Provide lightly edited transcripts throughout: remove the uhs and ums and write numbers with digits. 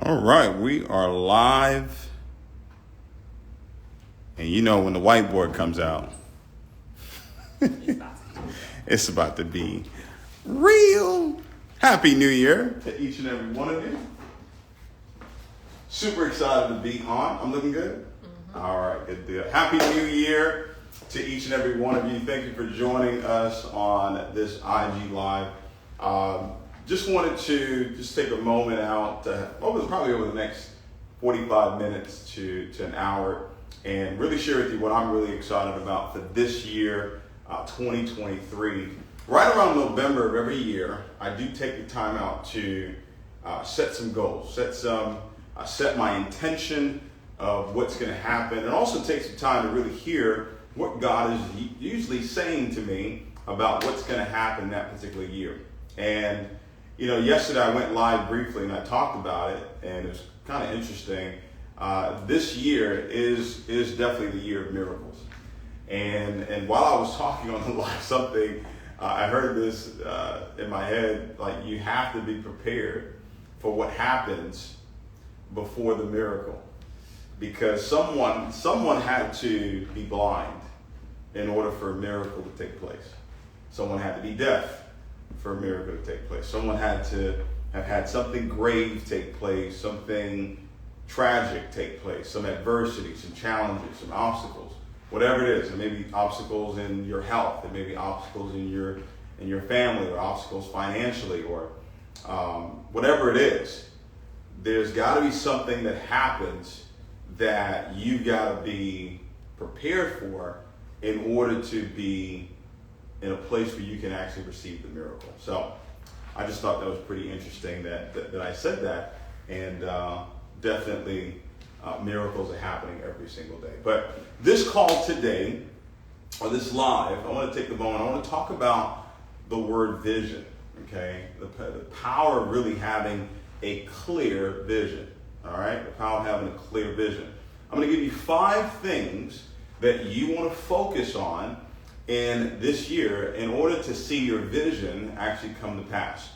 All right, we are live. And you know when the whiteboard comes out, it's about to be real. Happy New Year to each and every one of you. Super excited to be on. I'm looking good? Mm-hmm. All right, good deal. Happy New Year to each and every one of you. Thank you for joining us on this IG Live. Just wanted to take a moment out, probably over the next 45 minutes to an hour, and really share with you what I'm really excited about for this year, 2023. Right around November of every year, I do take the time out to set some goals, set my intention of what's going to happen, and also take some time to really hear what God is usually saying to me about what's going to happen that particular year. And you know, yesterday I went live briefly and I talked about it, and it's kind of interesting. This year is definitely the year of miracles. And while I was talking on the live, I heard this in my head, like, you have to be prepared for what happens before the miracle, because someone had to be blind in order for a miracle to take place. Someone had to be deaf for a miracle to take place. Someone had to have had something grave take place, something tragic take place, some adversity, some challenges, some obstacles, whatever it is. It may be obstacles in your health, it may be obstacles in your family, or obstacles financially, or whatever it is. There's got to be something that happens that you've got to be prepared for in order to be in a place where you can actually receive the miracle. So I just thought that was pretty interesting that I said that, and definitely miracles are happening every single day. But this call today, or this live, I want to take the moment, I want to talk about the word vision, okay? The power of really having a clear vision, all right? The power of having a clear vision. I'm going to give you 5 things that you want to focus on in this year in order to see your vision actually come to pass.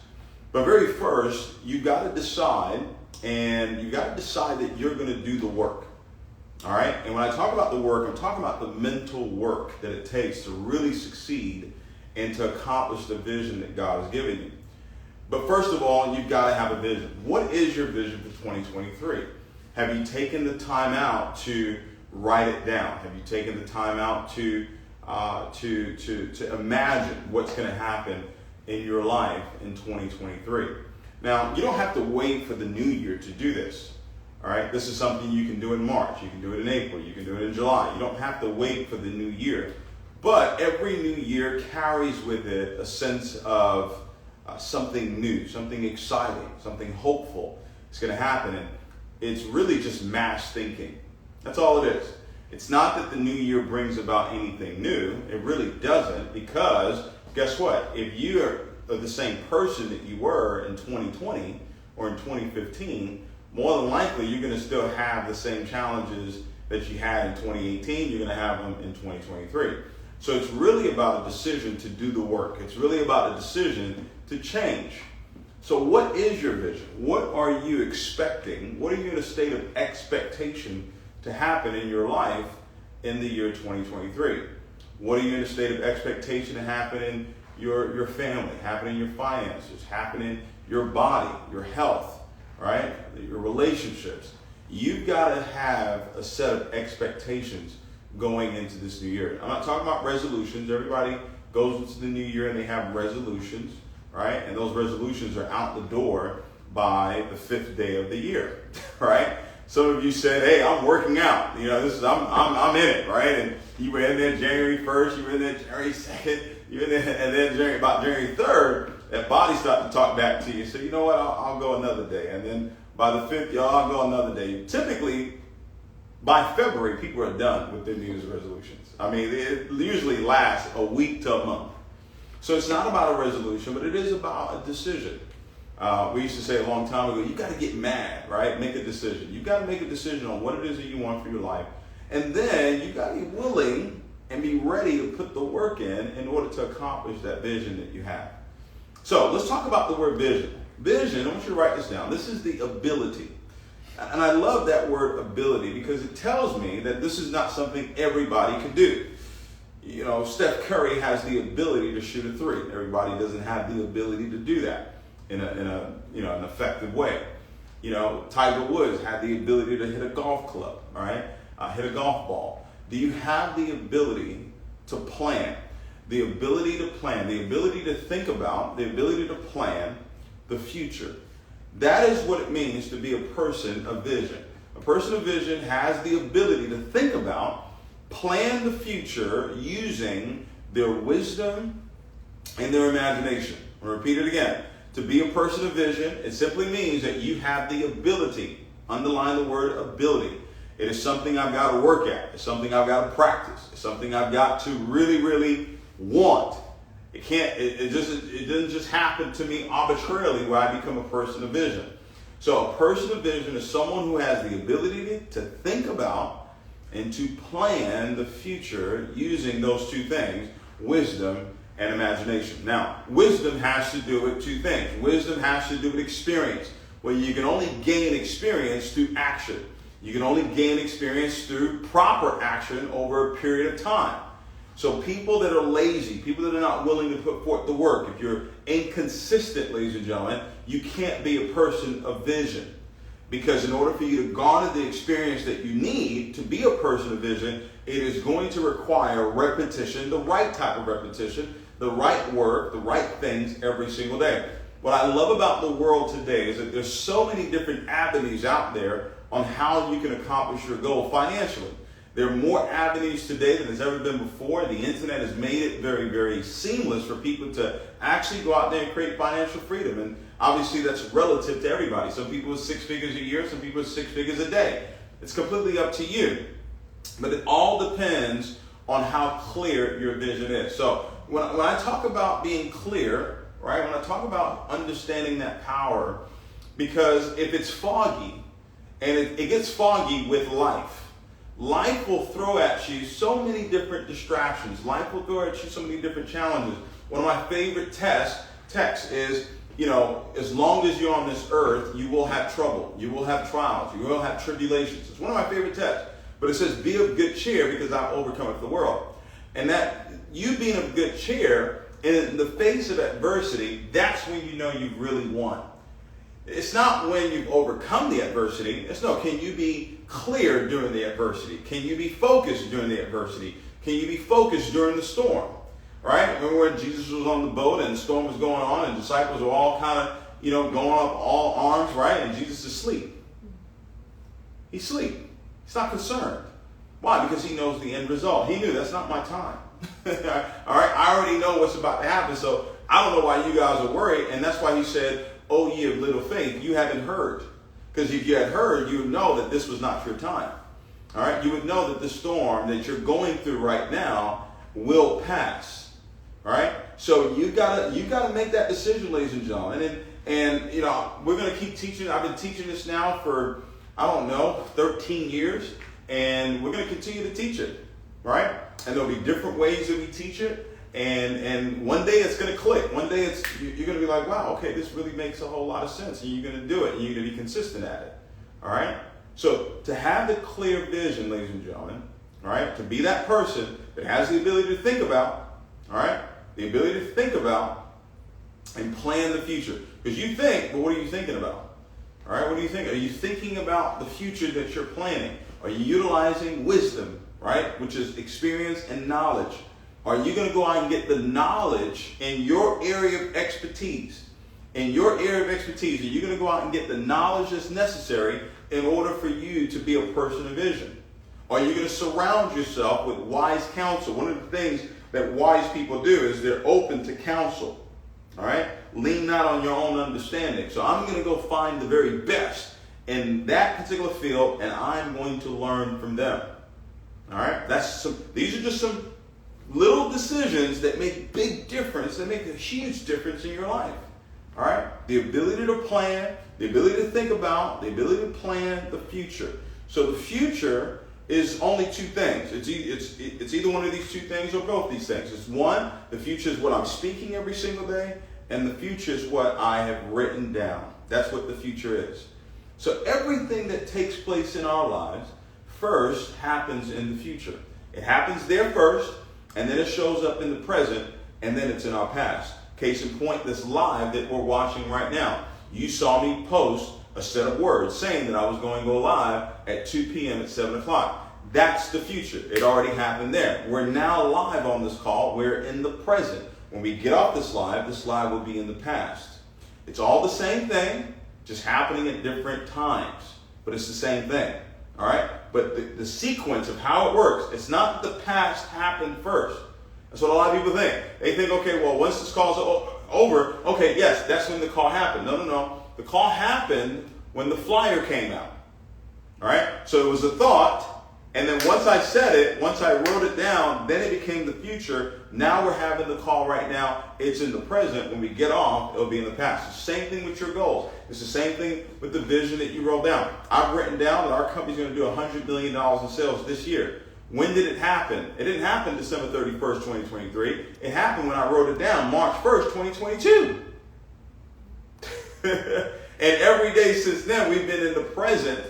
But very first, you got to decide, that you're going to do the work. All right? And when I talk about the work, I'm talking about the mental work that it takes to really succeed and to accomplish the vision that God has given you. But first of all, you've got to have a vision. What is your vision for 2023? Have you taken the time out to write it down? Have you taken the time out to imagine what's going to happen in your life in 2023? Now, you don't have to wait for the new year to do this. All right, this is something you can do in March, you can do it in April, you can do it in July. You don't have to wait for the new year. But every new year carries with it a sense of something new, something exciting, something hopeful is going to happen. And it's really just mass thinking. That's all it is. It's not that the new year brings about anything new. It really doesn't, because guess what? If you are the same person that you were in 2020 or in 2015, more than likely you're going to still have the same challenges that you had in 2018. You're going to have them in 2023. So it's really about a decision to do the work. It's really about a decision to change. So what is your vision? What are you expecting? What are you in a state of expectation to happen in your life in the year 2023? What are you in a state of expectation to happen in your family, happen in your finances, happen in your body, your health, right? Your relationships. You've got to have a set of expectations going into this new year. I'm not talking about resolutions. Everybody goes into the new year and they have resolutions, right? And those resolutions are out the door by the 5th day of the year, right? Some of you said, "Hey, I'm working out. You know, I'm in it, right?" And you were in there January 1st, you were in there January 2nd, you were in there, and then about January 3rd, that body started to talk back to you. So you know what? I'll go another day. And then by the 5th, I'll go another day. Typically, by February, people are done with their New Year's resolutions. I mean, it usually lasts a week to a month. So it's not about a resolution, but it is about a decision. We used to say a long time ago, you got to get mad, right? Make a decision. You got to make a decision on what it is that you want for your life. And then you got to be willing and be ready to put the work in order to accomplish that vision that you have. So let's talk about the word vision. Vision, I want you to write this down. This is the ability. And I love that word ability because it tells me that this is not something everybody can do. You know, Steph Curry has the ability to shoot a three. Everybody doesn't have the ability to do that in an effective way. You know, Tiger Woods had the ability to hit a golf club, all right? Hit a golf ball. Do you have the ability to plan? The ability to plan, the ability to think about, the ability to plan the future. That is what it means to be a person of vision. A person of vision has the ability to think about, plan the future using their wisdom and their imagination. I'll repeat it again. To be a person of vision, it simply means that you have the ability. Underline the word ability. It is something I've got to work at. It's something I've got to practice. It's something I've got to really, really want. It doesn't just happen to me arbitrarily where I become a person of vision. So a person of vision is someone who has the ability to think about and to plan the future using those two things, wisdom and imagination. Now, wisdom has to do with two things. Wisdom has to do with experience. Well, you can only gain experience through action. You can only gain experience through proper action over a period of time. So people that are lazy, people that are not willing to put forth the work, if you're inconsistent, ladies and gentlemen, you can't be a person of vision. Because in order for you to garner the experience that you need to be a person of vision, it is going to require repetition, the right type of repetition, the right work, the right things every single day. What I love about the world today is that there's so many different avenues out there on how you can accomplish your goal financially. There are more avenues today than there's ever been before. The internet has made it very, very seamless for people to actually go out there and create financial freedom. And obviously that's relative to everybody. Some people with 6 figures a year, some people with 6 figures a day. It's completely up to you. But it all depends on how clear your vision is. So when I talk about being clear, right, when I talk about understanding that power, because if it's foggy, and it gets foggy with life, life will throw at you so many different distractions. Life will throw at you so many different challenges. One of my favorite texts is, you know, as long as you're on this earth, you will have trouble. You will have trials. You will have tribulations. It's one of my favorite texts. But it says, be of good cheer because I've overcome the world. And that you being of good cheer in the face of adversity, that's when you know you've really won. It's not when you've overcome the adversity. It's no, can you be clear during the adversity? Can you be focused during the adversity? Can you be focused during the storm? Right? Remember when Jesus was on the boat and the storm was going on and the disciples were all kind of, you know, going up all arms, right? And Jesus is asleep. He's asleep. He's not concerned. Why? Because he knows the end result. He knew that's not my time. All right? I already know what's about to happen, so I don't know why you guys are worried. And that's why he said, "Oh, ye of little faith, you haven't heard." Because if you had heard, you would know that this was not your time. All right? You would know that the storm that you're going through right now will pass. All right? So you gotta make that decision, ladies and gentlemen. And you know, we're gonna keep teaching. I've been teaching this now for, I don't know, 13 years. And we're going to continue to teach it, right? And there'll be different ways that we teach it. And one day it's going to click. One day you're going to be like, wow, okay, this really makes a whole lot of sense. And you're going to do it. And you're going to be consistent at it, all right? So to have the clear vision, ladies and gentlemen, all right, to be that person that has the ability to think about, all right, the ability to think about and plan the future. Because you think, but what are you thinking about? All right, what do you think? Are you thinking about the future that you're planning? Are you utilizing wisdom, right, which is experience and knowledge? Are you going to go out and get the knowledge in your area of expertise? In your area of expertise, are you going to go out and get the knowledge that's necessary in order for you to be a person of vision? Are you going to surround yourself with wise counsel? One of the things that wise people do is they're open to counsel, all right? Lean not on your own understanding. So I'm going to go find the very best in that particular field, and I'm going to learn from them. All right? These are just some little decisions that make big difference, that make a huge difference in your life. All right? The ability to plan, the ability to think about, the ability to plan the future. So the future is only two things. It's either one of these two things or both these things. It's one, the future is what I'm speaking every single day, and the future is what I have written down. That's what the future is. So everything that takes place in our lives first happens in the future. It happens there first, and then it shows up in the present, and then it's in our past. Case in point, this live that we're watching right now. You saw me post a set of words saying that I was going to go live at 2 p.m. at 7 o'clock. That's the future. It already happened there. We're now live on this call. We're in the present. When we get off this live will be in the past. It's all the same thing, just happening at different times. But it's the same thing. All right? But the sequence of how it works, it's not that the past happened first. That's what a lot of people think. They think, okay, well, once this call's over, okay, yes, that's when the call happened. No. The call happened when the flyer came out. All right? So it was a thought, and then once I said it, once I wrote it down, then it became the future. Now we're having the call right now. It's in the present. When we get off, it'll be in the past. It's the same thing with your goals. It's the same thing with the vision that you wrote down. I've written down that our company's going to do $100 million in sales this year. When did it happen? It didn't happen December 31st, 2023. It happened when I wrote it down, March 1st, 2022. And every day since then, we've been in the present,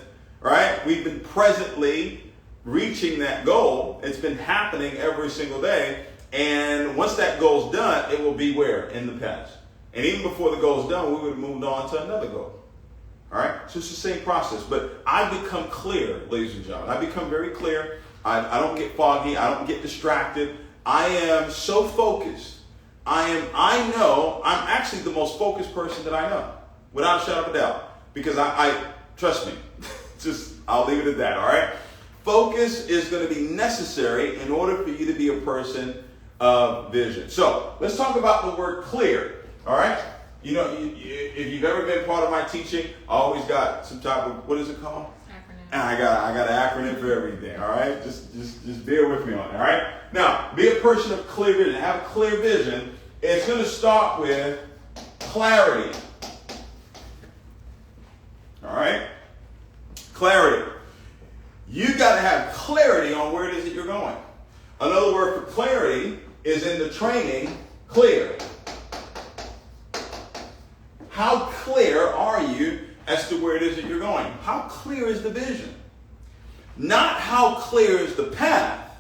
right? We've been presently reaching that goal. It's been happening every single day. And once that goal's done, it will be where? In the past. And even before the goal's done, we would have moved on to another goal. All right? So it's the same process. But I've become clear, ladies and gentlemen. I've become very clear. I don't get foggy. I don't get distracted. I am so focused. I know I'm actually the most focused person that I know, without a shadow of a doubt. Because I trust me. I'll leave it at that, all right? Focus is going to be necessary in order for you to be a person of vision. So let's talk about the word clear, all right? You know, if you've ever been part of my teaching, I always got some type of, what is it called? And I got an acronym for everything, all right? Just bear with me on it, all right? Now, be a person of clear vision. Have a clear vision. It's going to start with clarity. All right? Clarity. You got to have clarity on where it is that you're going. Another word for clarity is in the training, clear. How clear are you as to where it is that you're going? How clear is the vision? Not how clear is the path.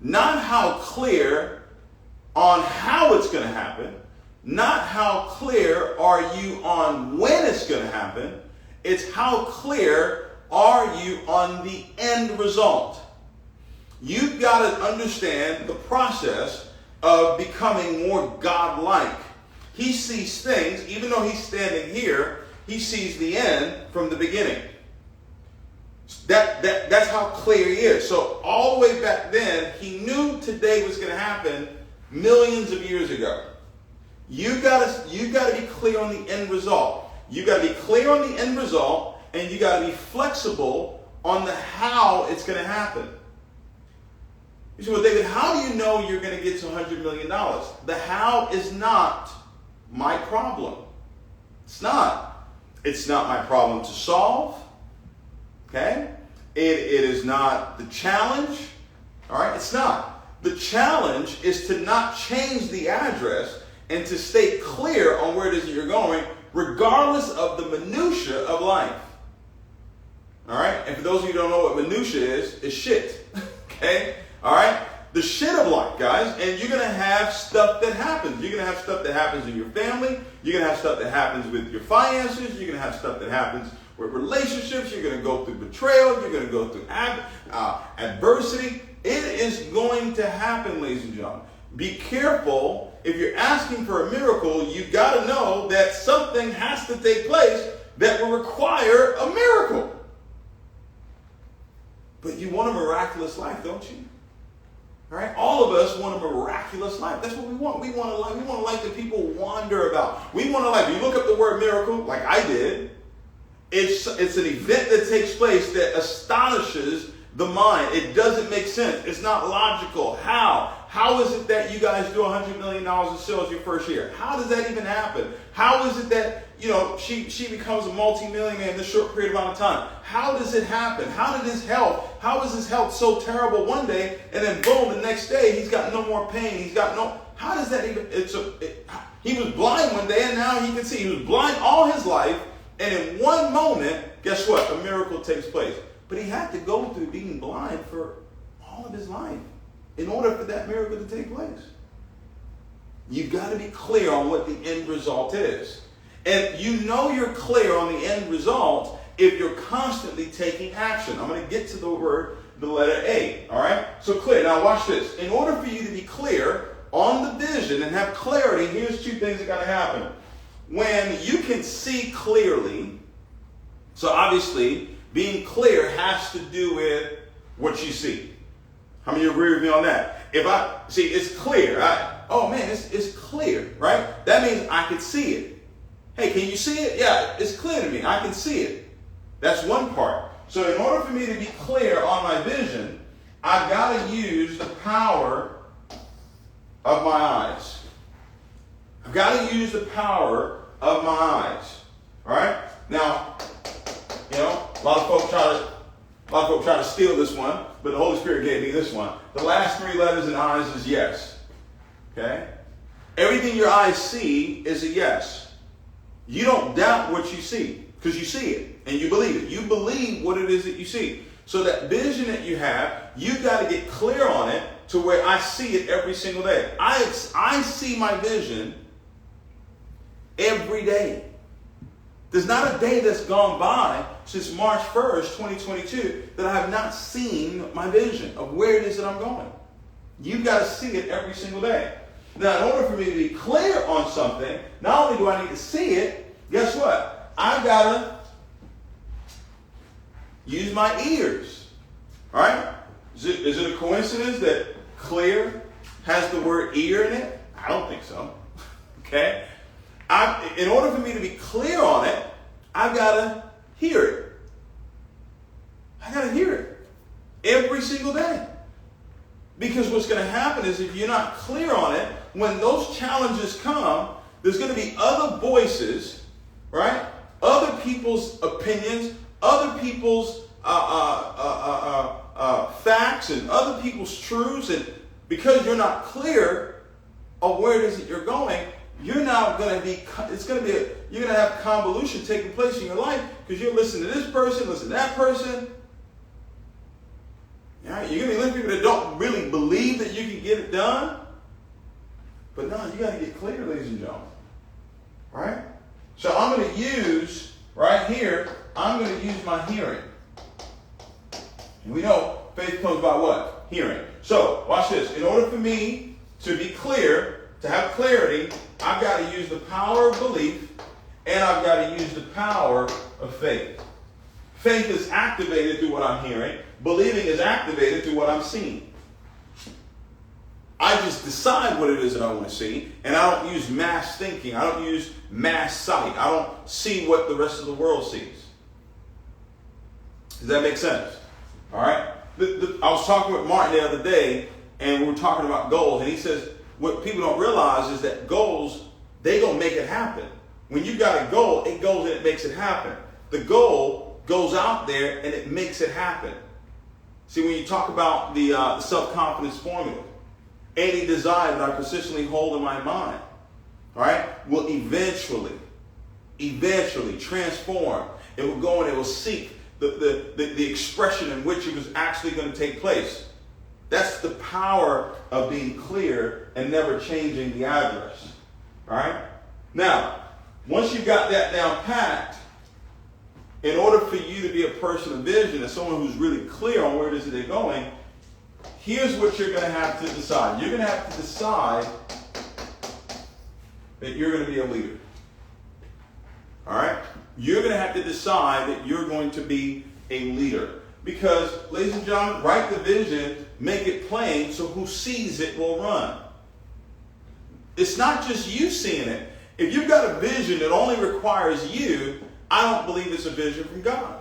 Not how clear on how it's going to happen. Not how clear are you on when it's going to happen. It's how clear are you on the end result. You've got to understand the process of becoming more God-like. He sees things, even though he's standing here, he sees the end from the beginning. That's how clear he is. So all the way back then, he knew today was going to happen millions of years ago. You got to be clear on the end result. You got to be clear on the end result, and you got to be flexible on the how it's going to happen. You say, well, David, how do you know you're going to get to $100 million? The how is not my problem. It's not. It's not my problem to solve. Okay? It is not the challenge. All right? It's not. The challenge is to not change the address and to stay clear on where it is that you're going, regardless of the minutia of life. All right? And for those of you who don't know what minutia is, it's shit. Okay? All right? The shit of life, guys. And you're going to have stuff that happens. You're going to have stuff that happens in your family. You're going to have stuff that happens with your finances. You're going to have stuff that happens with relationships. You're going to go through betrayal. You're going to go through adversity. It is going to happen, ladies and gentlemen. Be careful. If you're asking for a miracle, you've got to know that something has to take place that will require a miracle. But you want a miraculous life, don't you? All right? All of us want a miraculous life. That's what we want. We want a life. We want a life that people wonder about. We want a life. You look up the word miracle, like I did. It's an event that takes place that astonishes the mind. It doesn't make sense. It's not logical. How? How is it that you guys do $100 million in sales your first year? How does that even happen? How is it that, she becomes a multimillionaire in this short period amount of time? How does it happen? How is his health so terrible one day, and then boom, the next day, he's got no more pain. How does that even, he was blind one day, and now he can see. He was blind all his life, And in one moment, guess what? A miracle takes place. But he had to go through being blind for all of his life in order for that miracle to take place. You've got to be clear on what the end result is. And you know you're clear on the end result if you're constantly taking action. I'm going to get to the letter A. All right? So clear. Now watch this. In order for you to be clear on the vision and have clarity, here's two things that got to happen. When you can see clearly, so obviously being clear has to do with what you see. How many of you agree with me on that? If I see it's clear, oh man, it's clear, right? That means I can see it. Hey, can you see it? Yeah, it's clear to me. I can see it. That's one part. So in order for me to be clear on my vision, I've got to use the power of my eyes. I've got to use the power of my eyes. All right? Now, a lot of folks try to steal this one, but the Holy Spirit gave me this one. The last three letters in eyes is yes. Okay? Everything your eyes see is a yes. You don't doubt what you see because you see it and you believe it. You believe what it is that you see. So that vision that you have, you've got to get clear on it to where I see it every single day. I see my vision every day. There's not a day that's gone by since March 1st, 2022, that I have not seen my vision of where it is that I'm going. You've got to see it every single day. Now, in order for me to be clear on something, not only do I need to see it, guess what? I've got to use my ears. All right? Is it a coincidence that clear has the word ear in it? I don't think so. Okay? In order for me to be clear on it, I've got to hear it. I got to hear it every single day. Because what's going to happen is if you're not clear on it, when those challenges come, there's going to be other voices, right? Other people's opinions, other people's facts, and other people's truths. And because you're not clear of where it is that you're going, you're now going to be, you're going to have convolution taking place in your life because you're listening to this person, listening to that person. Yeah, you're going to be listening to people that don't really believe that you can get it done. But no, you got to get clear, ladies and gentlemen. All right? So I'm going to use, right here, I'm going to use my hearing. And we know faith comes by what? Hearing. So, watch this. In order for me to be clear, to have clarity, I've got to use the power of belief and I've got to use the power of faith. Faith is activated through what I'm hearing. Believing is activated through what I'm seeing. I just decide what it is that I want to see, and I don't use mass thinking. I don't use mass sight. I don't see what the rest of the world sees. Does that make sense? All right? I was talking with Martin the other day, and we were talking about goals, and he says, what people don't realize is that goals, they don't make it happen. When you got a goal, it goes and it makes it happen. The goal goes out there, and it makes it happen. See, when you talk about the self-confidence formula, any desire that I persistently hold in my mind, all right, will eventually transform. It will go and it will seek the expression in which it was actually going to take place. That's the power of being clear and never changing the address. All right? Now, once you've got that down packed, in order for you to be a person of vision and someone who's really clear on where it is that they're going, here's what you're going to have to decide. You're going to have to decide that you're going to be a leader. All right? You're going to have to decide that you're going to be a leader. Because, ladies and gentlemen, write the vision, make it plain, so who sees it will run. It's not just you seeing it. If you've got a vision that only requires you, I don't believe it's a vision from God.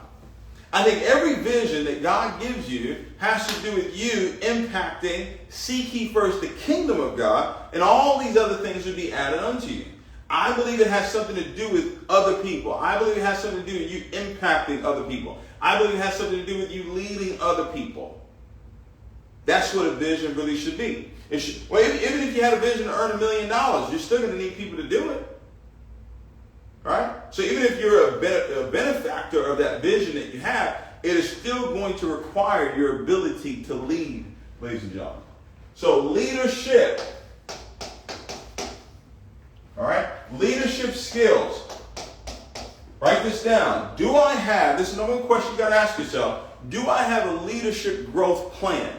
I think every vision that God gives you has to do with you impacting, seek ye first the kingdom of God, and all these other things will be added unto you. I believe it has something to do with other people. I believe it has something to do with you impacting other people. I believe it has something to do with you leading other people. That's what a vision really should be. Well, even if you had a vision to earn $1 million, you're still going to need people to do it. Right? So even if you're a benefactor of that vision that you have, it is still going to require your ability to lead, ladies and gentlemen. So leadership, all right? Leadership skills. Write this down. Do I have, this is another question you got to ask yourself, do I have a leadership growth plan?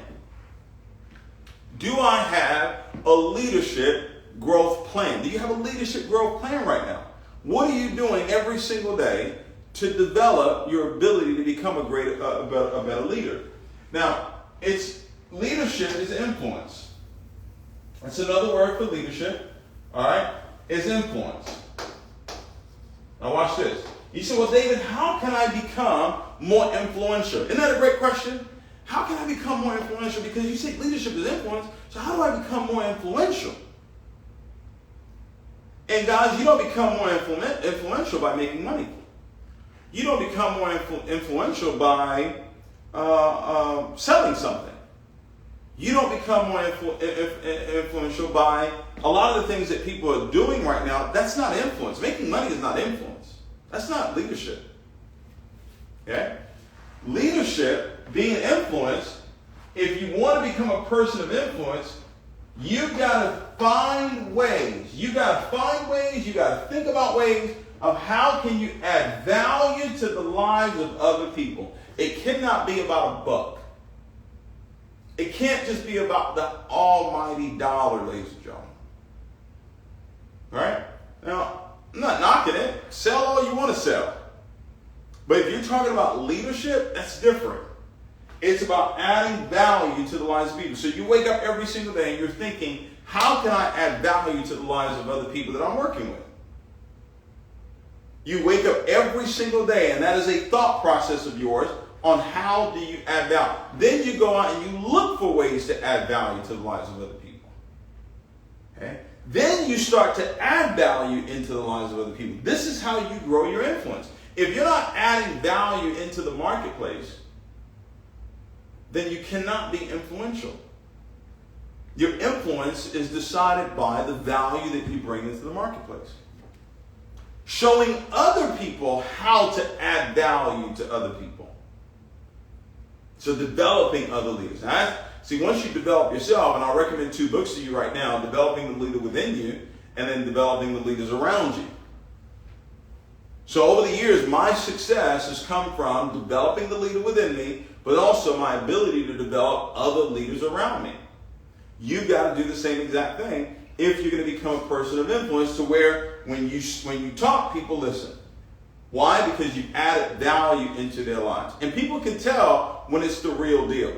Do I have a leadership growth plan? Do you have a leadership growth plan right now? What are you doing every single day to develop your ability to become a better leader? Now, leadership is influence. That's another word for leadership, all right, is influence. Now watch this. You say, well, David, how can I become more influential? Isn't that a great question? How can I become more influential? Because you say leadership is influence, so how do I become more influential? And guys, you don't become more influential by making money. You don't become more influential by selling something. You don't become more influential by a lot of the things that people are doing right now. That's not influence. Making money is not influence. That's not leadership. Okay? Leadership, being influence, if you want to become a person of influence, you've got to find ways. You got to think about ways of how can you add value to the lives of other people. It cannot be about a buck. It can't just be about the almighty dollar, ladies and gentlemen. All right? Now, I'm not knocking it. Sell all you want to sell. But if you're talking about leadership, that's different. It's about adding value to the lives of people. So you wake up every single day and you're thinking, how can I add value to the lives of other people that I'm working with? You wake up every single day, and that is a thought process of yours on how do you add value. Then you go out and you look for ways to add value to the lives of other people. Okay? Then you start to add value into the lives of other people. This is how you grow your influence. If you're not adding value into the marketplace, then you cannot be influential. Your influence is decided by the value that you bring into the marketplace. Showing other people how to add value to other people. So developing other leaders. Now, see, once you develop yourself, and I'll recommend 2 books to you right now, Developing the Leader Within You, and then Developing the Leaders Around You. So over the years, my success has come from developing the leader within me, but also my ability to develop other leaders around me. You've got to do the same exact thing if you're going to become a person of influence, to where when you talk, people listen. Why? Because you've added value into their lives. And people can tell when it's the real deal.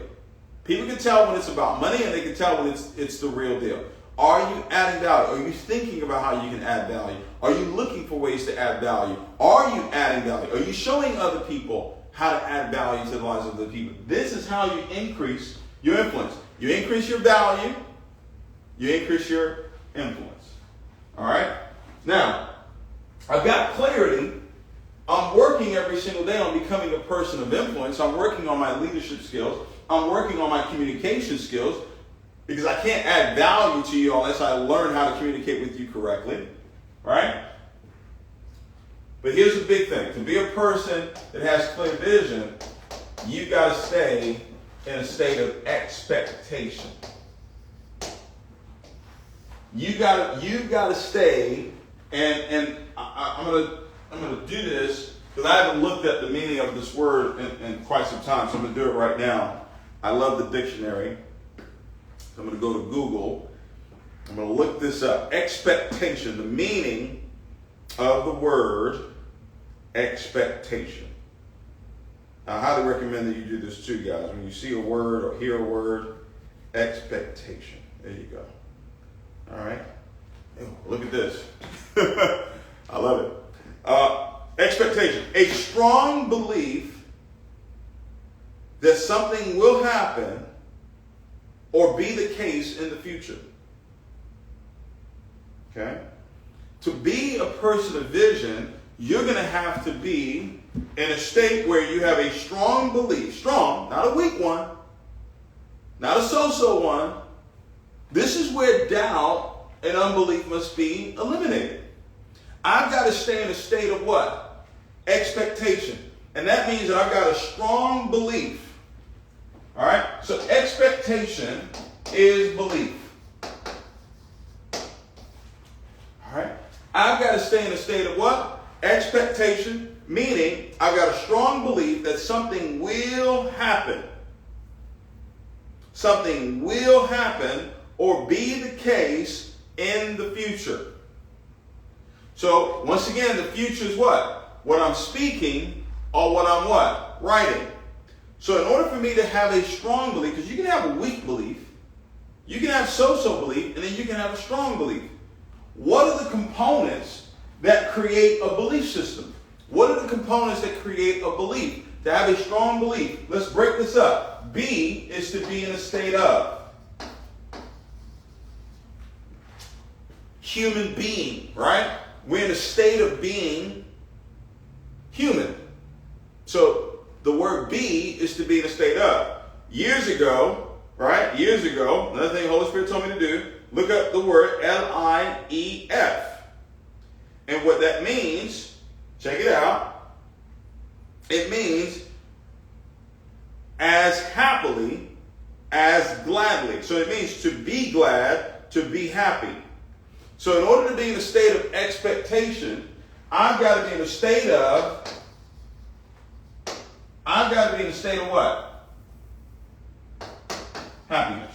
People can tell when it's about money, and they can tell when it's the real deal. Are you adding value? Are you thinking about how you can add value? Are you looking for ways to add value? Are you adding value? Are you showing other people how to add value to the lives of other people? This is how you increase your influence. You increase your value, you increase your influence. All right? Now, I've got clarity. I'm working every single day on becoming a person of influence. I'm working on my leadership skills. I'm working on my communication skills, because I can't add value to you unless I learn how to communicate with you correctly. Right? But here's the big thing. To be a person that has clear vision, you've got to stay in a state of expectation. You've got to stay, and I'm gonna do this because I haven't looked at the meaning of this word in quite some time, so I'm gonna do it right now. I love the dictionary. I'm going to go to Google. I'm going to look this up. Expectation, the meaning of the word expectation. I highly recommend that you do this too, guys. When you see a word or hear a word, expectation. There you go. All right. Oh, look at this. I love it. Expectation. A strong belief that something will happen or be the case in the future. Okay? To be a person of vision, you're going to have to be in a state where you have a strong belief. Strong, not a weak one, not a so-so one. This is where doubt and unbelief must be eliminated. I've got to stay in a state of what? Expectation. And that means that I've got a strong belief. All right? So expectation is belief. All right? I've got to stay in a state of what? Expectation, meaning I've got a strong belief that something will happen. Something will happen or be the case in the future. So, once again, the future is what? What I'm speaking or what I'm what? Writing. So, in order for me to have a strong belief, because you can have a weak belief, you can have so-so belief, and then you can have a strong belief. What are the components that create a belief system? What are the components that create a belief? To have a strong belief. Let's break this up. B is to be in a state of. Human being, right? We're in a state of being human. So the word be is to be in a state of. Years ago, right? Years ago, another thing the Holy Spirit told me to do, look up the word L-I-E-F. And what that means, check it out, it means as happily, as gladly. So it means to be glad, to be happy. So in order to be in a state of expectation, I've got to be in a state of what? Happiness.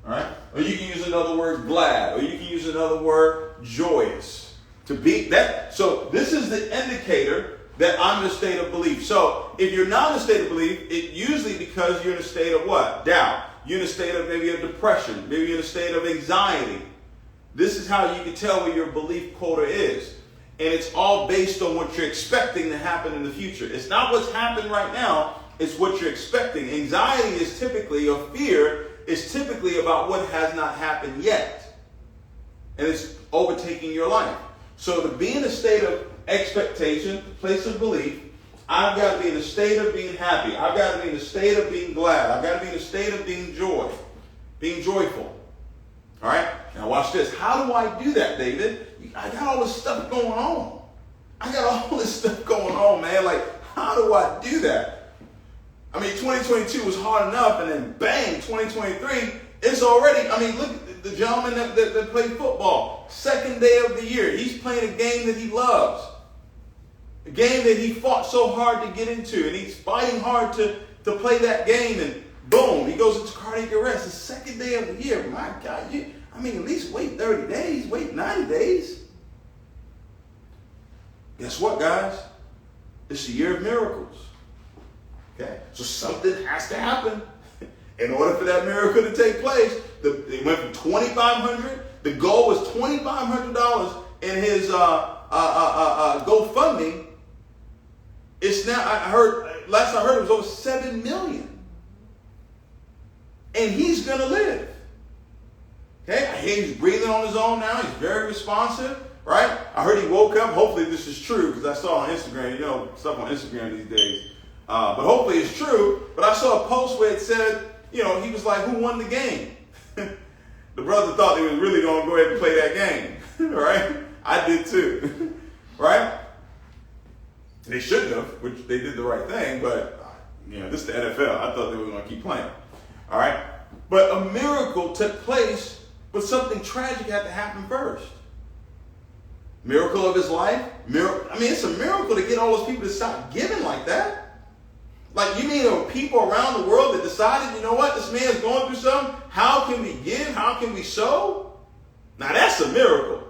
All right? Or you can use another word, glad. Or you can use another word, joyous. To be that. So this is the indicator that I'm in a state of belief. So if you're not in a state of belief, it's usually because you're in a state of what? Doubt. You're in a state of maybe a depression. Maybe you're in a state of anxiety. This is how you can tell where your belief quota is. And it's all based on what you're expecting to happen in the future. It's not what's happened right now. It's what you're expecting. Anxiety is typically, or fear is typically about what has not happened yet. And it's overtaking your life. So to be in a state of expectation, place of belief, I've got to be in a state of being happy. I've got to be in a state of being glad. I've got to be in a state of being being joyful. All right? Now watch this. How do I do that, David? I got all this stuff going on. Man. Like, how do I do that? I mean, 2022 was hard enough, and then bang, 2023, it's already, look at the gentleman that played football. Second day of the year. He's playing a game that he loves. A game that he fought so hard to get into, and he's fighting hard to play that game, and boom, he goes into cardiac arrest. The second day of the year. My God, at least wait 30 days, wait 90 days. Guess what, guys? It's the year of miracles. Okay? So something has to happen in order for that miracle to take place. It went from $2,500. The goal was $2,500 in his GoFundMe. It's now, last I heard it was over $7 million. And he's going to live. Okay? I hear he's breathing on his own now. He's very responsive, right? I heard he woke up. Hopefully this is true, because I saw on Instagram, stuff on Instagram these days. But hopefully it's true. But I saw a post where it said, he was like, who won the game? The brother thought he was really going to go ahead and play that game, right? I did too, right? They shouldn't have, which they did the right thing, but, this is the NFL. I thought they were going to keep playing, all right? But a miracle took place, but something tragic had to happen first. Miracle of his life. It's a miracle to get all those people to stop giving like that. Like, you mean there were people around the world that decided, you know what, this man's going through something. How can we give? How can we sow? Now that's a miracle.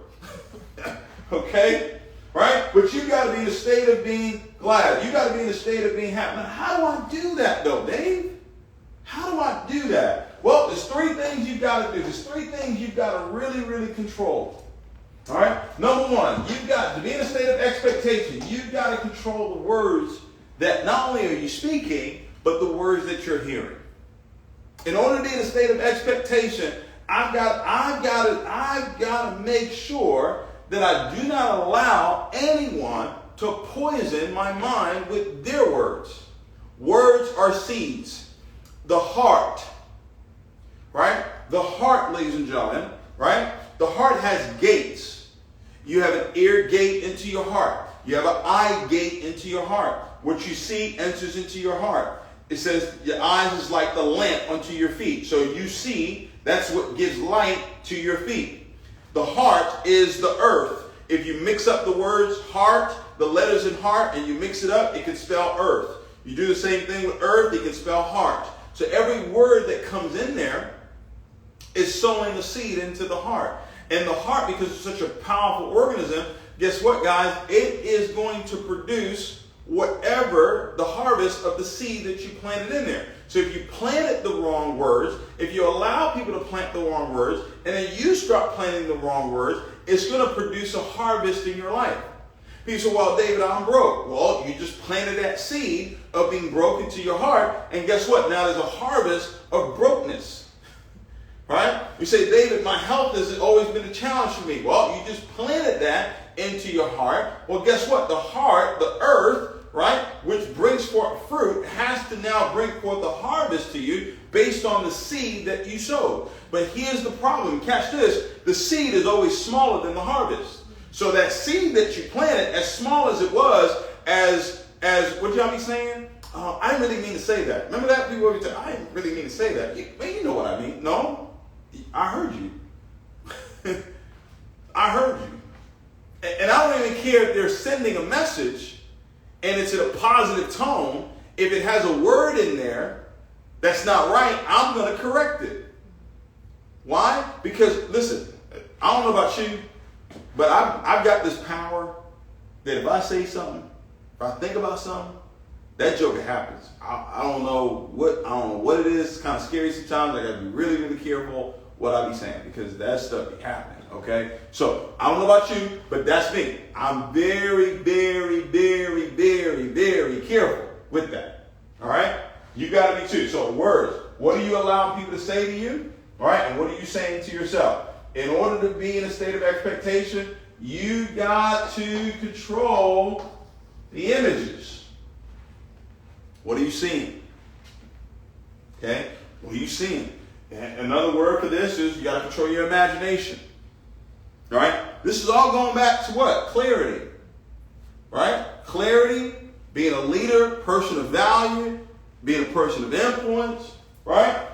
Okay? Right? But you got to be in a state of being glad. You got to be in a state of being happy. Now, how do I do that, though, Dave? How do I do that? Well, there's three things you've got to do. There's three things you've got to really, really control. All right? Number one, you've got to be in a state of expectation. You've got to control the words that not only are you speaking, but the words that you're hearing. In order to be in a state of expectation, I've got to make sure that I do not allow anyone to poison my mind with their words. Words are seeds. The heart, right? The heart, ladies and gentlemen, right? The heart has gates. You have an ear gate into your heart. You have an eye gate into your heart. What you see enters into your heart. It says your eyes is like the lamp unto your feet. So you see, that's what gives light to your feet. The heart is the earth. If you mix up the words heart, the letters in heart, and you mix it up, it can spell earth. You do the same thing with earth, it can spell heart. So every word that comes in there is sowing a seed into the heart. And the heart, because it's such a powerful organism, guess what, guys? It is going to produce whatever the harvest of the seed that you planted in there. So if you planted the wrong words, if you allow people to plant the wrong words, and then you start planting the wrong words, it's going to produce a harvest in your life. People say, well, David, I'm broke. Well, you just planted that seed of being broke into your heart, and guess what? Now there's a harvest of brokenness. Right? You say, David, my health has always been a challenge for me. Well, you just planted that into your heart. Well, guess what? The heart, the earth, right, which brings forth fruit, has to now bring forth a harvest to you based on the seed that you sowed. But here's the problem. Catch this. The seed is always smaller than the harvest. So that seed that you planted, as small as it was, as what y'all be saying? I didn't really mean to say that. Remember that? People always say, I didn't really mean to say that. You know what I mean. No, I heard you. I heard you. And I don't even care if they're sending a message and it's in a positive tone. If it has a word in there that's not right, I'm going to correct it. Why? Because, listen, I don't know about you, but I've got this power that if I say something, if I think about something, that joker happens. I don't know what it is. It's kind of scary sometimes. I got to be really, really careful what I be saying because that stuff be happening, okay? So, I don't know about you, but that's me. I'm very, very, very, very, very careful with that, all right? You got to be too. So, words. What do you allow people to say to you, all right? And what are you saying to yourself? In order to be in a state of expectation, you got to control the images. What are you seeing? Okay? What are you seeing? And another word for this is you got to control your imagination. All right? This is all going back to what? Clarity. Right? Clarity, being a leader, person of value, being a person of influence. Right?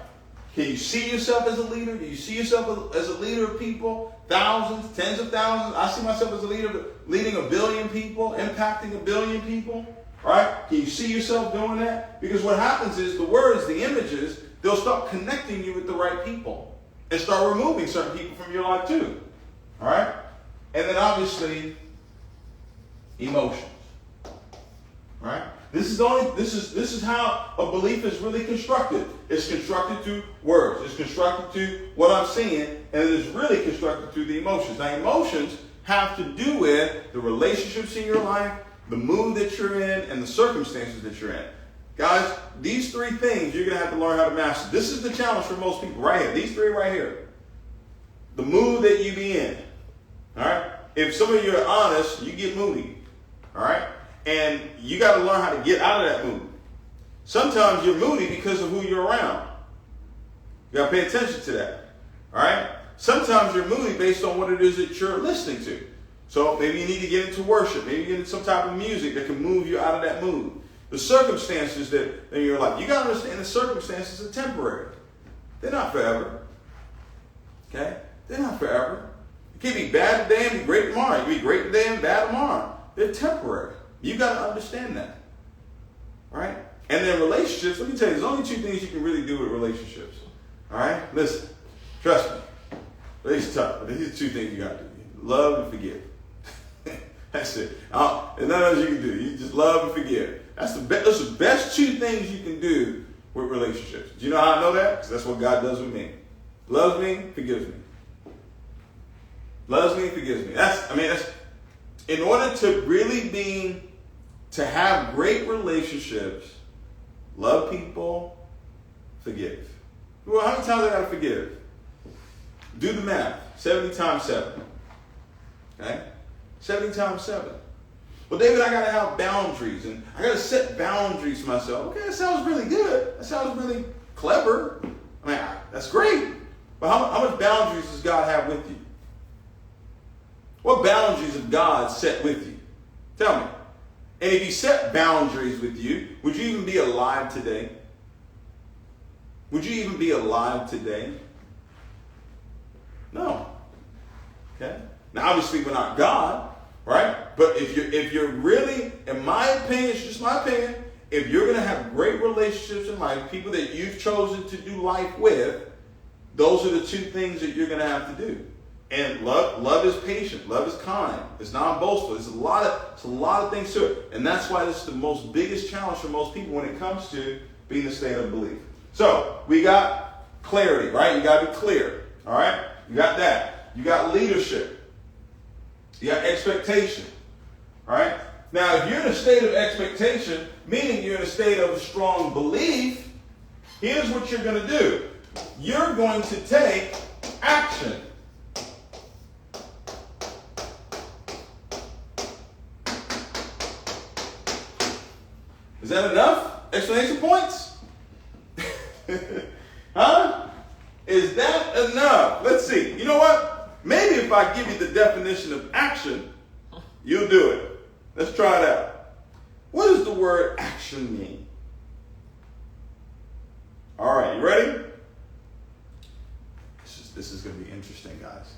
Can you see yourself as a leader? Do you see yourself as a leader of people? Thousands, tens of thousands. I see myself as a leader leading 1 billion people, impacting 1 billion people. Right? Can you see yourself doing that? Because what happens is the words, the images, they'll start connecting you with the right people and start removing certain people from your life too. All right? And then obviously, emotions. All right? This is how a belief is really constructed. It's constructed through words. It's constructed through what I'm seeing, and it is really constructed through the emotions. Now, emotions have to do with the relationships in your life, the mood that you're in, and the circumstances that you're in. Guys, these 3 things you're going to have to learn how to master. This is the challenge for most people right here. These 3 right here. The mood that you be in. All right? If some of you are honest, you get moody. All right? And you got to learn how to get out of that mood. Sometimes you're moody because of who you're around. You got to pay attention to that. All right? Sometimes you're moody based on what it is that you're listening to. So maybe you need to get into worship. Maybe you get into some type of music that can move you out of that mood. The circumstances that in your life, you got to understand the circumstances are temporary. They're not forever. Okay? They're not forever. It can be bad today and be great tomorrow. It can be great today and bad tomorrow. They're temporary. You got to understand that. All right? And then relationships, let me tell you, there's only 2 things you can really do with relationships. All right? Listen, trust me. It's tough, but these are 2 things you got to do. Love and forgive. That's it. There's nothing else you can do. You just love and forgive. Those are the best 2 things you can do with relationships. Do you know how I know that? Because that's what God does with me. Loves me, forgives me. Loves me, forgives me. That's in order to have great relationships, love people, forgive. Well, how many times I got to forgive? Do the math. 70 times 7. Okay? 70 times 7. Well, David, I got to have boundaries, and I got to set boundaries for myself. Okay, that sounds really good. That sounds really clever. That's great. But how much boundaries does God have with you? What what boundaries have God set with you? Tell me. And if he set boundaries with you, would you even be alive today? Would you even be alive today? No. Okay? Now, obviously, we're not God, right? But if you're really, in my opinion, it's just my opinion, if you're going to have great relationships in life, people that you've chosen to do life with, those are the two things that you're going to have to do. And love is patient. Love is kind. It's not boastful. It's a lot of things to it. And that's why this is the most biggest challenge for most people when it comes to being in a state of belief. So we got clarity, right? You got to be clear. All right? You got that. You got leadership. You got expectation. All right? Now, if you're in a state of expectation, meaning you're in a state of a strong belief, here's what you're going to do. You're going to take action. Is that enough? Explanation points? Huh? Is that enough? Let's see. You know what? Maybe if I give you the definition of action, you'll do it. Let's try it out. What does the word action mean? All right, you ready? This is going to be interesting, guys.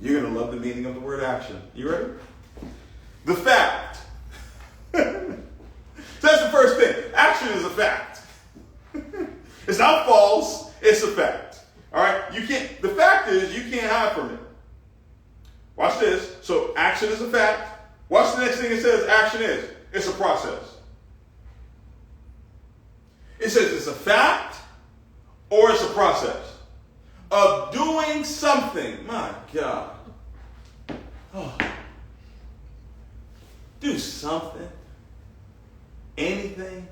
You're going to love the meaning of the word action. You ready? The fact. So that's the first thing. Action is a fact. It's not false. It's a fact. All right? The fact is you can't hide from it. Watch this. So action is a fact. Watch the next thing it says action is. It's a process. It says it's a fact or it's a process of doing something. My God. Oh. Do something. Anything.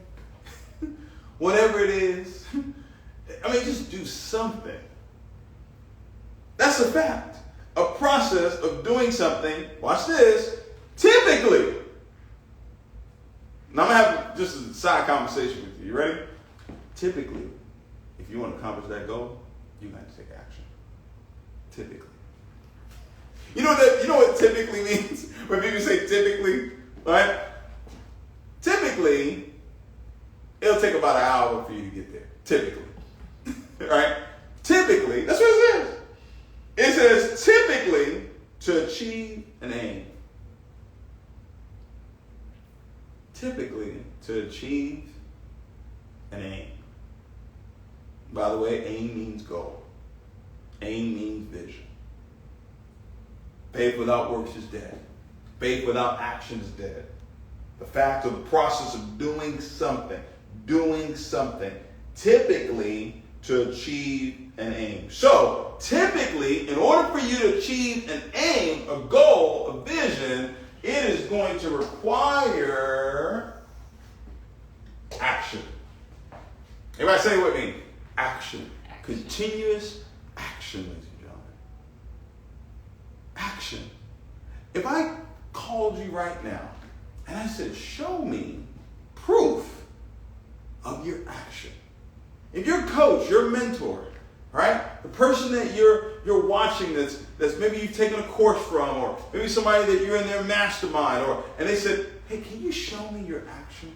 Whatever it is. I mean, just do something. That's a fact. A process of doing something. Watch this. Typically. Now I'm going to have just a side conversation with you. You ready? Typically, if you want to accomplish that goal, you got to take action. Typically. You know what typically means? When people say typically, right? Typically, it'll take about an hour for you to get there. Typically. Right? Typically, that's what it says. It says typically to achieve an aim. Typically to achieve an aim. By the way, aim means goal. Aim means vision. Faith without works is dead. Faith without action is dead. The fact of the process of doing something, typically to achieve an aim. So, typically, in order for you to achieve an aim, a goal, a vision, it is going to require action. Everybody say it with me. Action. Continuous action, ladies and gentlemen. Action. If I called you right now and I said, show me proof of your action. If your coach, your mentor, right? The person that you're watching that's maybe you've taken a course from, or maybe somebody that you're in their mastermind, and they said, hey, can you show me your action?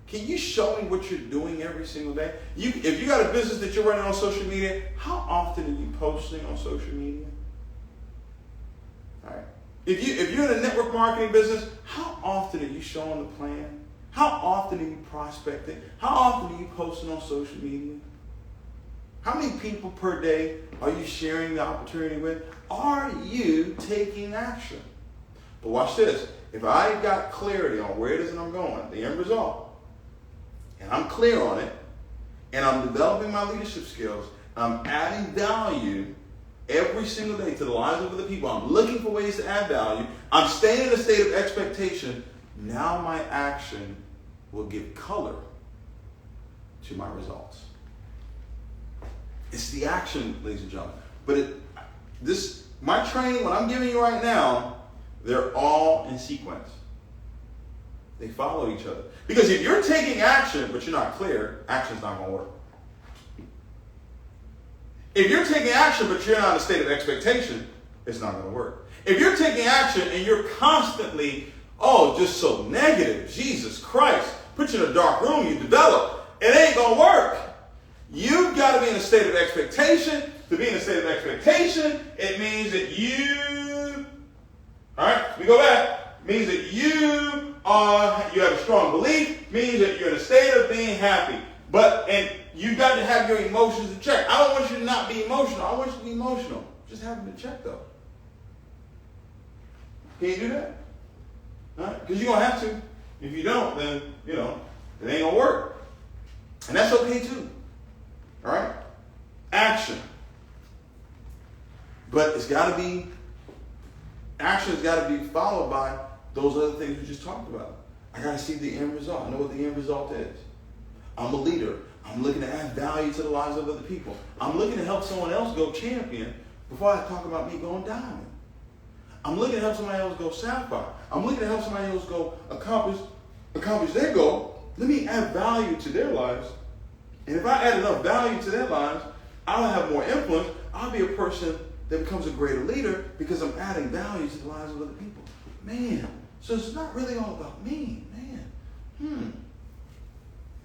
Can you show me what you're doing every single day? If you got a business that you're running on social media, how often are you posting on social media? All right. If you're in a network marketing business, how often are you showing the plan? How often are you prospecting? How often are you posting on social media? How many people per day are you sharing the opportunity with? Are you taking action? But watch this. If I got clarity on where it is that I'm going, the end result, and I'm clear on it, and I'm developing my leadership skills, I'm adding value every single day to the lives of other people, I'm looking for ways to add value, I'm staying in a state of expectation, now my action will give color to my results. It's the action, ladies and gentlemen. But my training, what I'm giving you right now, they're all in sequence. They follow each other. Because if you're taking action, but you're not clear, action's not going to work. If you're taking action, but you're not in a state of expectation, it's not going to work. If you're taking action and you're constantly, just so negative, Jesus Christ, put you in a dark room, you develop, it ain't going to work. You've got to be in a state of expectation. To be in a state of expectation, it means that we go back, means that you have a strong belief, means that you're in a state of being happy. And you've got to have your emotions in check. I don't want you to not be emotional. I want you to be emotional. Just have them in check, though. Can you do that? Because you're going to have to. If you don't, then, it ain't going to work. And that's okay, too. All right? Action. But action has got to be followed by those other things we just talked about. I got to see the end result. I know what the end result is. I'm a leader. I'm looking to add value to the lives of other people. I'm looking to help someone else go champion before I talk about me going diamond. I'm looking to help somebody else go sapphire. I'm looking to help somebody else go accomplish their goal. Let me add value to their lives. And if I add enough value to their lives, I'll have more influence. I'll be a person that becomes a greater leader because I'm adding value to the lives of other people. Man, so it's not really all about me. Man,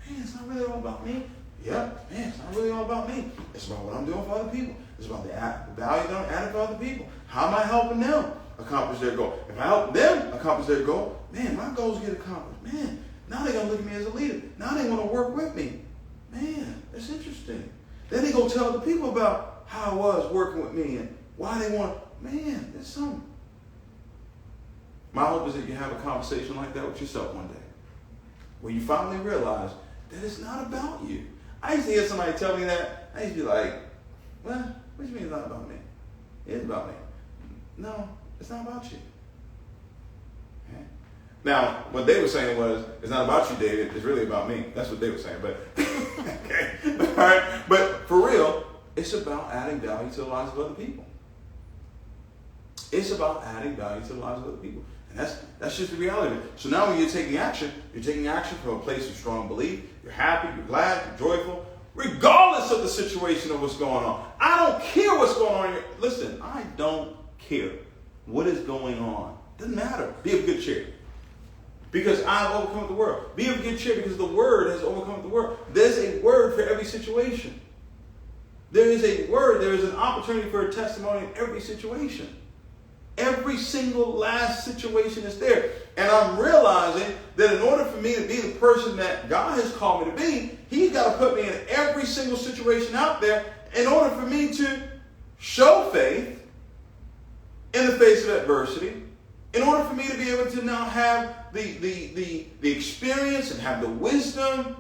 it's not really all about me. Yep, man, it's not really all about me. It's about what I'm doing for other people. It's about the value that I'm adding for other people. How am I helping them accomplish their goal? If I help them accomplish their goal, man, my goals get accomplished. Man, now they're going to look at me as a leader. Now they want to work with me. Man, that's interesting. Then they go tell other people about how I was working with me and why they want. Man, there's something. My hope is that you have a conversation like that with yourself one day, where you finally realize that it's not about you. I used to hear somebody tell me that. I used to be like, well, what do you mean it's not about me? It is about me. No, it's not about you. Okay? Now, what they were saying was, it's not about you, David. It's really about me. That's what they were saying. But okay, all right. But for real, it's about adding value to the lives of other people. It's about adding value to the lives of other people. And that's just the reality of it. So now when you're taking action from a place of strong belief. You're happy, you're glad, you're joyful, regardless of the situation of what's going on. I don't care what's going on here. Listen, I don't care what is going on. Doesn't matter. Be of good cheer. Because I've overcome the world. Be of good cheer because the word has overcome the world. There's a word for every situation. There is a word. There is an opportunity for a testimony in every situation. Every single last situation is there. And I'm realizing that in order for me to be the person that God has called me to be, He's got to put me in every single situation out there in order for me to show faith in the face of adversity, in order for me to be able to now have the experience and have the wisdom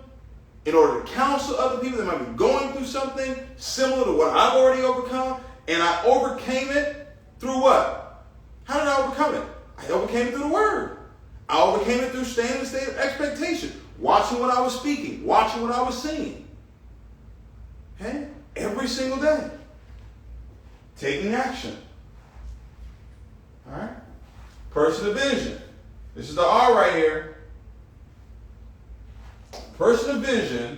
in order to counsel other people that might be going through something similar to what I've already overcome. And I overcame it through what? How did I overcome it? I overcame it through the word. I overcame it through staying in a state of expectation, watching what I was speaking, watching what I was seeing. Okay? Every single day. Taking action. All right? Person of vision. This is the R right here. Person of vision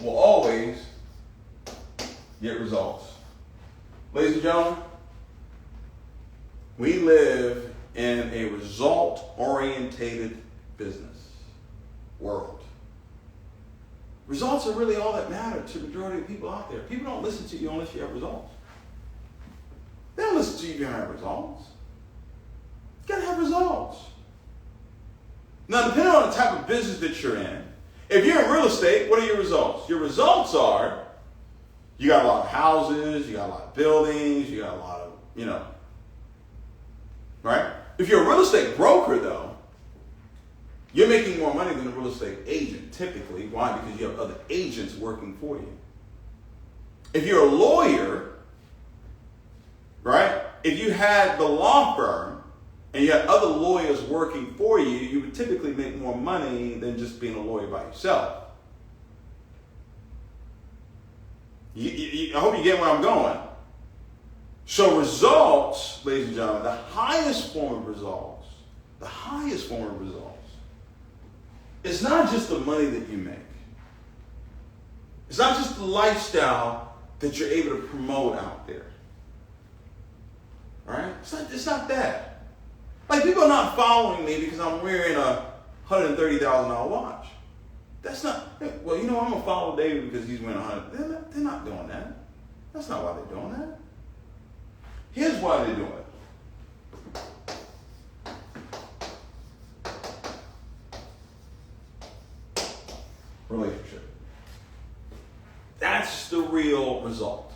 will always get results. Ladies and gentlemen, we live in a result-orientated business world. Results are really all that matter to the majority of people out there. People don't listen to you unless you have results. They don't listen to you if you don't have results. You got to have results. Now, depending on the type of business that you're in, if you're in real estate, what are your results? Your results are, you got a lot of houses, you got a lot of buildings, you got a lot of, right? If you're a real estate broker, though, you're making more money than a real estate agent, typically. Why? Because you have other agents working for you. If you're a lawyer, right? If you had the law firm and you had other lawyers working for you, you would typically make more money than just being a lawyer by yourself. I hope you get where I'm going. So results, ladies and gentlemen, the highest form of results, it's not just the money that you make. It's not just the lifestyle that you're able to promote out there. Right? It's not that. Like, people are not following me because I'm wearing a $130,000 watch. That's not, well, I'm going to follow David because he's wearing they're not doing that. That's not why they're doing that. Here's why they're doing it. Relationship. That's the real result.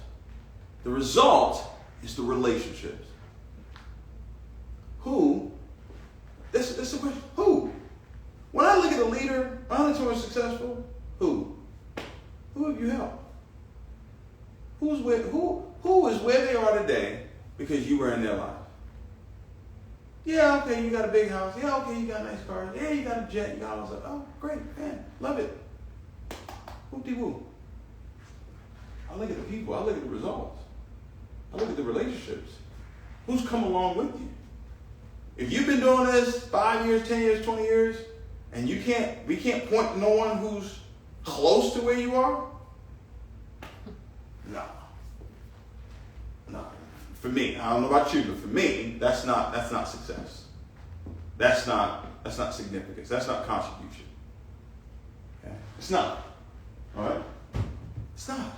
The result is the relationships. Who? This is the question. Who? When I look at a leader, when I look at someone successful, who? Who have you helped? Who is where they are today because you were in their life? Yeah, okay, you got a big house. Yeah, okay, you got a nice car. Yeah, you got a jet. You got all this stuff. Oh, great, man, love it. Whoop-de-woo. I look at the people. I look at the results. I look at the relationships. Who's come along with you? If you've been doing this 5 years, 10 years, 20 years, and we can't point to no one who's close to where you are, no. For me, I don't know about you, but for me, that's not success. That's not significance. That's not contribution. Okay? It's not. All right? It's not.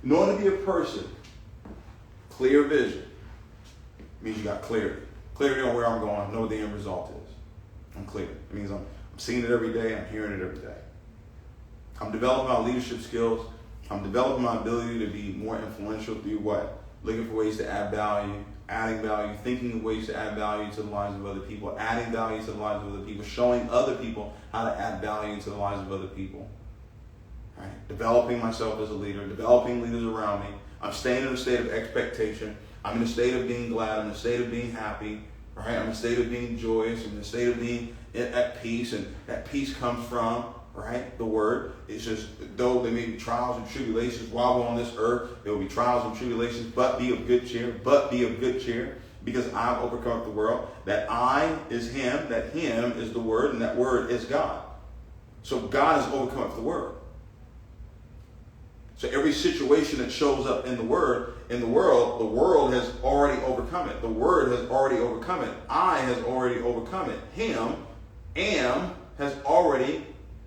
In order to be a person, clear vision means you got clarity. Clarity on where I'm going. I know what the end result is. I'm clear. It means I'm seeing it every day. I'm hearing it every day. I'm developing my leadership skills. I'm developing my ability to be more influential through what? Looking for ways to add value, adding value, thinking of ways to add value to the lives of other people, adding value to the lives of other people, showing other people how to add value to the lives of other people. Right? Developing myself as a leader, developing leaders around me. I'm staying in a state of expectation. I'm in a state of being glad. I'm in a state of being happy. Right? I'm in a state of being joyous. I'm in a state of being at peace. And that peace comes from, right, the word. It's just, though there may be trials and tribulations while we're on this earth, there will be trials and tribulations, but be of good cheer. But be of good cheer, because I've overcome the world. That I is him, that him is the word, and that word is God. So God has overcome the world. So every situation that shows up in the world, the world has already overcome it. The word has already overcome it. I has already overcome it. Him,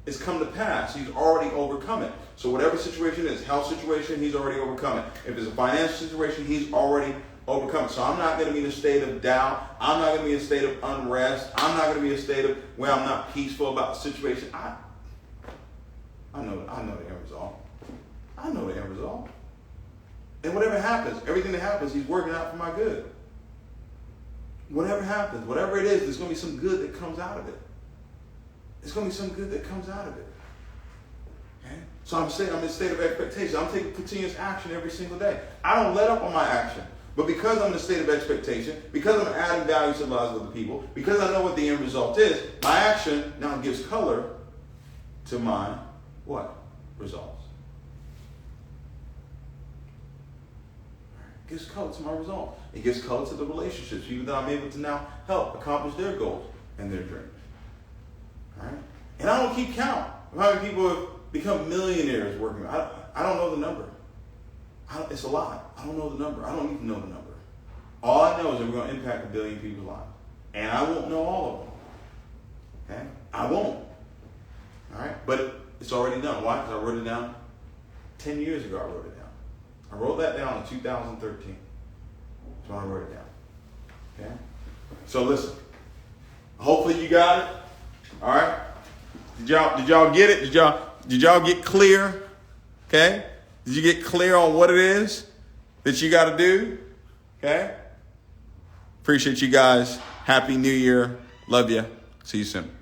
it's come to pass. He's already overcome it. So whatever situation it is, health situation, he's already overcome it. If it's a financial situation, he's already overcome it. So I'm not going to be in a state of doubt. I'm not going to be in a state of unrest. I'm not going to be in a state of where I'm not peaceful about the situation. I know the end result. I know the end result. And whatever happens, everything that happens, he's working out for my good. Whatever happens, whatever it is, there's going to be some good that comes out of it. There's going to be some good that comes out of it. Okay? So I'm in a state of expectation. I'm taking continuous action every single day. I don't let up on my action. But because I'm in a state of expectation, because I'm adding value to the lives of other people, because I know what the end result is, my action now gives color to my what? Results. It gives color to my result. It gives color to the relationships, people that I'm able to now help accomplish their goals and their dreams. All right? And I don't keep count of how many people have become millionaires working. I don't know the number. It's a lot. I don't know the number. I don't even know the number. All I know is that we're going to impact 1 billion people's lives. And I won't know all of them. Okay? I won't. All right? But it's already done. Why? Because I wrote it down 10 years ago. I wrote it down. I wrote that down in 2013. That's when I wrote it down. Okay? So listen. Hopefully you got it. All right? Did y'all get it? Did y'all get clear? Okay? Did you get clear on what it is that you got to do? Okay? Appreciate you guys. Happy New Year. Love you. See you soon.